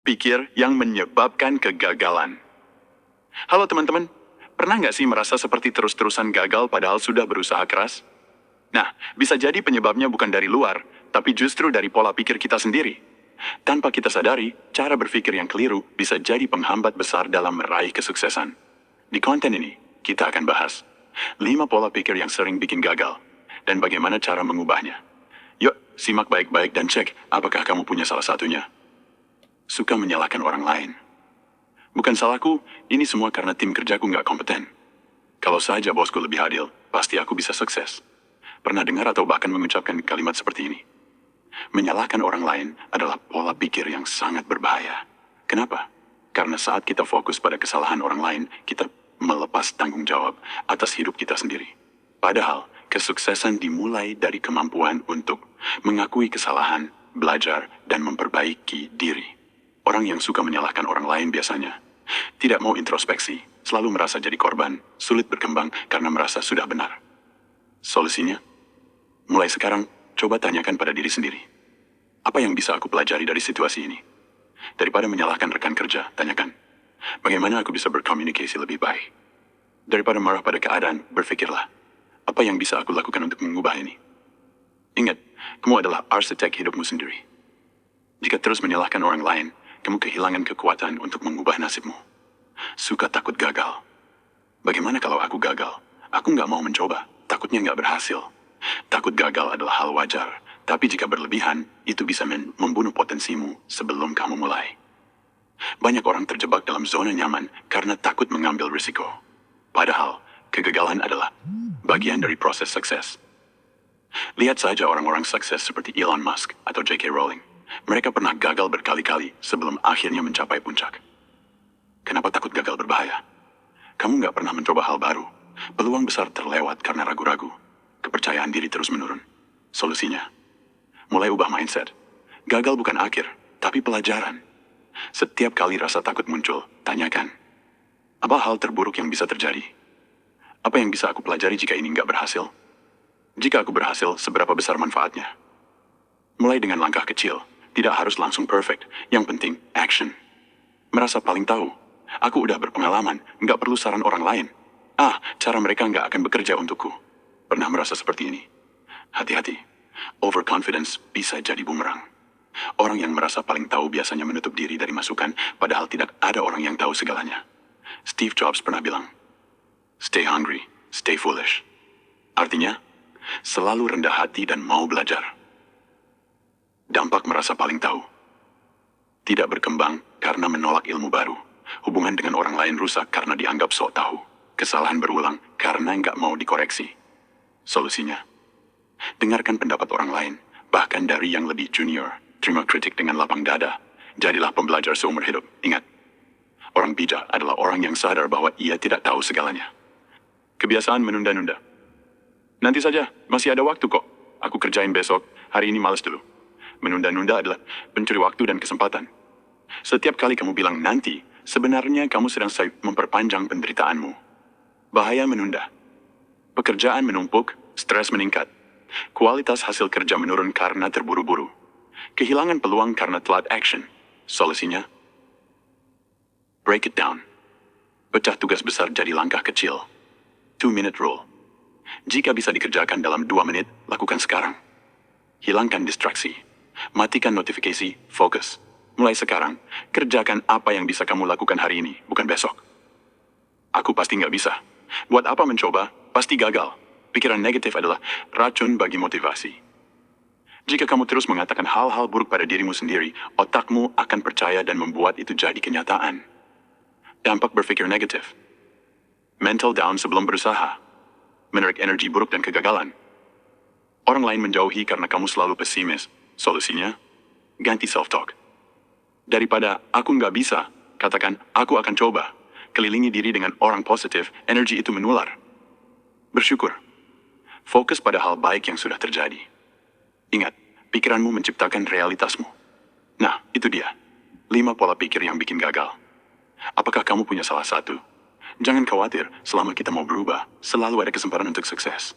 Pikir yang menyebabkan kegagalan. Halo teman-teman, pernah nggak sih merasa seperti terus-terusan gagal padahal sudah berusaha keras? Nah, bisa jadi penyebabnya bukan dari luar, tapi justru dari pola pikir kita sendiri. Tanpa kita sadari, cara berpikir yang keliru bisa jadi penghambat besar dalam meraih kesuksesan. Di konten ini, kita akan bahas 5 pola pikir yang sering bikin gagal, dan bagaimana cara mengubahnya. Yuk, simak baik-baik dan cek apakah kamu punya salah satunya. Suka menyalahkan orang lain. Bukan salahku, ini semua karena tim kerjaku nggak kompeten. Kalau saja bosku lebih adil, pasti aku bisa sukses. Pernah dengar atau bahkan mengucapkan kalimat seperti ini? Menyalahkan orang lain adalah pola pikir yang sangat berbahaya. Kenapa? Karena saat kita fokus pada kesalahan orang lain, kita melepas tanggung jawab atas hidup kita sendiri. Padahal, kesuksesan dimulai dari kemampuan untuk mengakui kesalahan, belajar, dan memperbaiki diri. Orang yang suka menyalahkan orang lain biasanya tidak mau introspeksi, selalu merasa jadi korban, sulit berkembang karena merasa sudah benar. Solusinya? Mulai sekarang, coba tanyakan pada diri sendiri. Apa yang bisa aku pelajari dari situasi ini? Daripada menyalahkan rekan kerja, tanyakan, bagaimana aku bisa berkomunikasi lebih baik? Daripada marah pada keadaan, berpikirlah, apa yang bisa aku lakukan untuk mengubah ini? Ingat, kamu adalah arsitek hidupmu sendiri. Jika terus menyalahkan orang lain, kamu kehilangan kekuatan untuk mengubah nasibmu. Suka takut gagal. Bagaimana kalau aku gagal? Aku nggak mau mencoba, takutnya nggak berhasil. Takut gagal adalah hal wajar, tapi jika berlebihan, itu bisa membunuh potensimu sebelum kamu mulai. Banyak orang terjebak dalam zona nyaman karena takut mengambil risiko. Padahal, kegagalan adalah bagian dari proses sukses. Lihat saja orang-orang sukses seperti Elon Musk atau J.K. Rowling. Mereka pernah gagal berkali-kali sebelum akhirnya mencapai puncak. Kenapa takut gagal berbahaya? Kamu nggak pernah mencoba hal baru. Peluang besar terlewat karena ragu-ragu. Kepercayaan diri terus menurun. Solusinya, mulai ubah mindset. Gagal bukan akhir, tapi pelajaran. Setiap kali rasa takut muncul, tanyakan, apa hal terburuk yang bisa terjadi? Apa yang bisa aku pelajari jika ini nggak berhasil? Jika aku berhasil, seberapa besar manfaatnya? Mulai dengan langkah kecil. Tidak harus langsung perfect. Yang penting, action. Merasa paling tahu. Aku udah berpengalaman, nggak perlu saran orang lain. Cara mereka nggak akan bekerja untukku. Pernah merasa seperti ini? Hati-hati. Overconfidence bisa jadi bumerang. Orang yang merasa paling tahu biasanya menutup diri dari masukan, padahal tidak ada orang yang tahu segalanya. Steve Jobs pernah bilang, stay hungry, stay foolish. Artinya, selalu rendah hati dan mau belajar. Dampak merasa paling tahu. Tidak berkembang karena menolak ilmu baru. Hubungan dengan orang lain rusak karena dianggap sok tahu. Kesalahan berulang karena nggak mau dikoreksi. Solusinya, dengarkan pendapat orang lain, bahkan dari yang lebih junior. Terima kritik dengan lapang dada. Jadilah pembelajar seumur hidup. Ingat, orang bijak adalah orang yang sadar bahwa ia tidak tahu segalanya. Kebiasaan menunda-nunda. Nanti saja, masih ada waktu kok. Aku kerjain besok, hari ini malas dulu. Menunda-nunda adalah pencuri waktu dan kesempatan. Setiap kali kamu bilang nanti, sebenarnya kamu sedang memperpanjang penderitaanmu. Bahaya menunda. Pekerjaan menumpuk, stres meningkat. Kualitas hasil kerja menurun karena terburu-buru. Kehilangan peluang karena telat action. Solusinya? Break it down. Pecah tugas besar jadi langkah kecil. 2-minute rule. Jika bisa dikerjakan dalam 2 menit, lakukan sekarang. Hilangkan distraksi. Matikan notifikasi, fokus. Mulai sekarang, kerjakan apa yang bisa kamu lakukan hari ini, bukan besok. Aku pasti nggak bisa. Buat apa mencoba, pasti gagal. Pikiran negatif adalah racun bagi motivasi. Jika kamu terus mengatakan hal-hal buruk pada dirimu sendiri, otakmu akan percaya dan membuat itu jadi kenyataan. Dampak berpikir negatif. Mental down sebelum berusaha. Menarik energi buruk dan kegagalan. Orang lain menjauhi karena kamu selalu pesimis. Solusinya, ganti self-talk. Daripada aku nggak bisa, katakan aku akan coba. Kelilingi diri dengan orang positif, energi itu menular. Bersyukur. Fokus pada hal baik yang sudah terjadi. Ingat, pikiranmu menciptakan realitasmu. Nah, itu dia. 5 pola pikir yang bikin gagal. Apakah kamu punya salah satu? Jangan khawatir, selama kita mau berubah, selalu ada kesempatan untuk sukses.